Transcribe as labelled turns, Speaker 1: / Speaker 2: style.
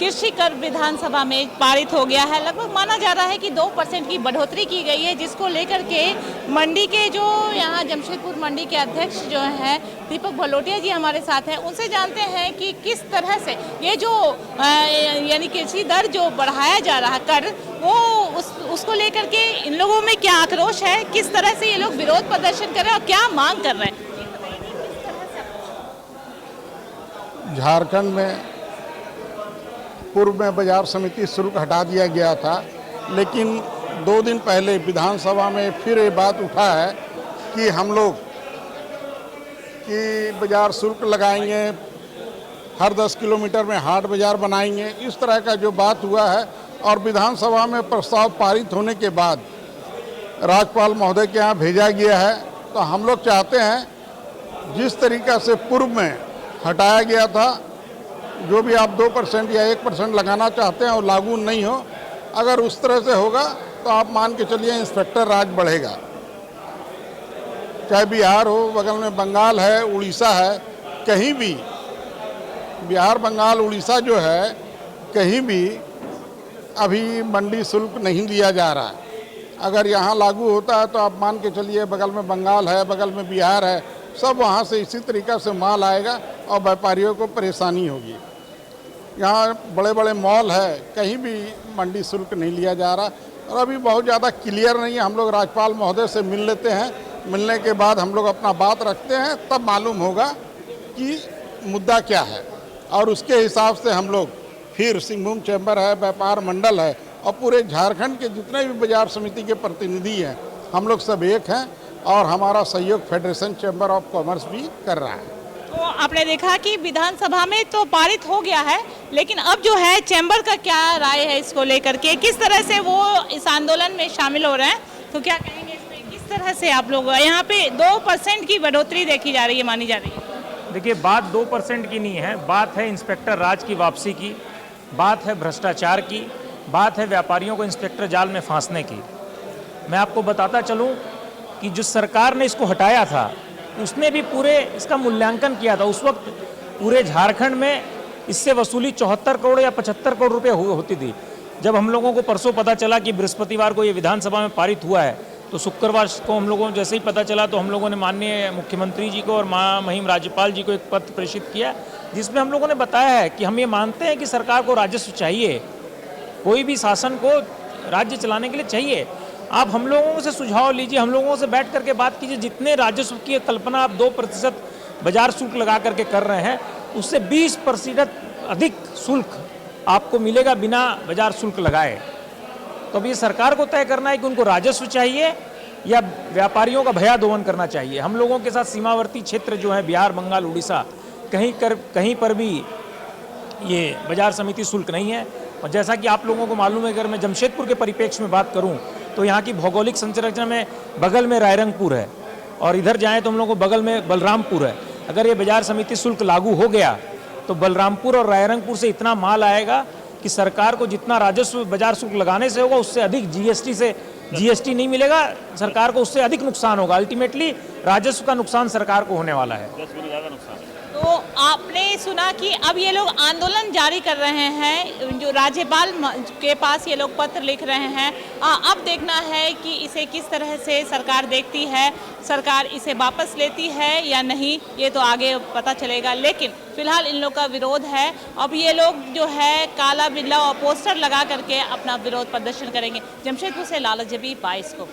Speaker 1: कृषि कर विधानसभा में पारित हो गया है। लगभग माना जा रहा है कि 2% की बढ़ोतरी की गई है, जिसको लेकर के मंडी के जो यहाँ जमशेदपुर मंडी के अध्यक्ष जो हैं दीपक भलोटिया जी हमारे साथ हैं, उनसे जानते हैं कि किस तरह से ये जो यानी कृषि दर जो बढ़ाया जा रहा है कर, वो उसको लेकर के इन लोगों में क्या आक्रोश है, किस तरह से ये लोग विरोध प्रदर्शन कर रहे हैं और क्या मांग कर रहे हैं।
Speaker 2: झारखंड में पूर्व में बाजार समिति शुल्क हटा दिया गया था, लेकिन 2 दिन पहले विधानसभा में फिर ये बात उठा है कि हम लोग कि बाजार शुल्क लगाएंगे, हर 10 किलोमीटर में हाट बाजार बनाएंगे, इस तरह का जो बात हुआ है। और विधानसभा में प्रस्ताव पारित होने के बाद राज्यपाल महोदय के यहाँ भेजा गया है। तो हम लोग चाहते हैं जिस तरीक़ा से पूर्व में हटाया गया था, जो भी आप 2% या 1% लगाना चाहते हैं वो लागू नहीं हो। अगर उस तरह से होगा तो आप मान के चलिए इंस्पेक्टर राज बढ़ेगा। चाहे बिहार हो, बगल में बंगाल है, उड़ीसा है, कहीं भी बिहार, बंगाल, उड़ीसा जो है, कहीं भी अभी मंडी शुल्क नहीं दिया जा रहा है। अगर यहाँ लागू होता है तो आप मान के चलिए बगल में बंगाल है, बगल में बिहार है, सब वहाँ से इसी तरीक़ा से माल आएगा और व्यापारियों को परेशानी होगी। यहाँ बड़े बड़े मॉल है, कहीं भी मंडी शुल्क नहीं लिया जा रहा और अभी बहुत ज़्यादा क्लियर नहीं है। हम लोग राज्यपाल महोदय से मिल लेते हैं, मिलने के बाद हम लोग अपना बात रखते हैं, तब मालूम होगा कि मुद्दा क्या है और उसके हिसाब से हम लोग फिर सिंहभूम चैम्बर है, व्यापार मंडल है और पूरे झारखंड के जितने भी बाजार समिति के प्रतिनिधि हैं, हम लोग सब एक हैं और हमारा सहयोग फेडरेशन चैम्बर ऑफ कॉमर्स भी कर रहा है।
Speaker 1: तो आपने देखा कि विधानसभा में तो पारित हो गया है, लेकिन अब जो है चैम्बर का क्या राय है इसको लेकर के, किस तरह से वो इस आंदोलन में शामिल हो रहे हैं, तो क्या कहेंगे इसमें, किस तरह से आप लोग यहाँ पे 2% की बढ़ोतरी देखी जा रही है, मानी जा रही है।
Speaker 3: देखिए, बात 2% की नहीं है, बात है इंस्पेक्टर राज की वापसी की, बात है भ्रष्टाचार की, बात है व्यापारियों को इंस्पेक्टर जाल में फांसने की। मैं आपको बताता चलूँ कि जो सरकार ने इसको हटाया था उसने भी पूरे इसका मूल्यांकन किया था। उस वक्त पूरे झारखंड में इससे वसूली 74 करोड़ या 75 करोड़ रुपए होती थी। जब हम लोगों को परसों पता चला कि बृहस्पतिवार को ये विधानसभा में पारित हुआ है, तो शुक्रवार को हम लोगों को जैसे ही पता चला तो हम लोगों ने माननीय मुख्यमंत्री जी को और महामहिम राज्यपाल जी को एक पत्र प्रेषित किया, जिसमें हम लोगों ने बताया है कि हम ये मानते हैं कि सरकार को राजस्व चाहिए, कोई भी शासन को राज्य चलाने के लिए चाहिए। आप हम लोगों से सुझाव लीजिए, हम लोगों से बैठ करके बात कीजिए। जितने राजस्व की कल्पना आप 2% बाजार शुल्क लगा करके कर रहे हैं, उससे 20% अधिक शुल्क आपको मिलेगा बिना बाजार शुल्क लगाए। तो अब ये सरकार को तय करना है कि उनको राजस्व चाहिए या व्यापारियों का भया दोहन करना चाहिए। हम लोगों के साथ सीमावर्ती क्षेत्र जो है बिहार, बंगाल, उड़ीसा, कहीं पर भी ये बाजार समिति शुल्क नहीं है। और जैसा कि आप लोगों को मालूम है, अगर मैं जमशेदपुर के परिप्रेक्ष्य में बात करूं तो यहाँ की भौगोलिक संरचना में बगल में रायरंगपुर है और इधर जाएं तो हम लोगों को बगल में बलरामपुर है। अगर ये बाजार समिति शुल्क लागू हो गया तो बलरामपुर और रायरंगपुर से इतना माल आएगा कि सरकार को जितना राजस्व बाजार शुल्क लगाने से होगा उससे अधिक जीएसटी नहीं मिलेगा, सरकार को उससे अधिक नुकसान होगा। अल्टीमेटली राजस्व का नुकसान सरकार को होने वाला है।
Speaker 1: तो आपने सुना कि अब ये लोग आंदोलन जारी कर रहे हैं, जो राज्यपाल के पास ये लोग पत्र लिख रहे हैं। अब देखना है कि इसे किस तरह से सरकार देखती है, सरकार इसे वापस लेती है या नहीं, ये तो आगे पता चलेगा। लेकिन फिलहाल इन लोग का विरोध है। अब ये लोग जो है काला बिल्ला और पोस्टर लगा करके अपना विरोध प्रदर्शन करेंगे। जमशेदपुर से लालच जबी 22 को।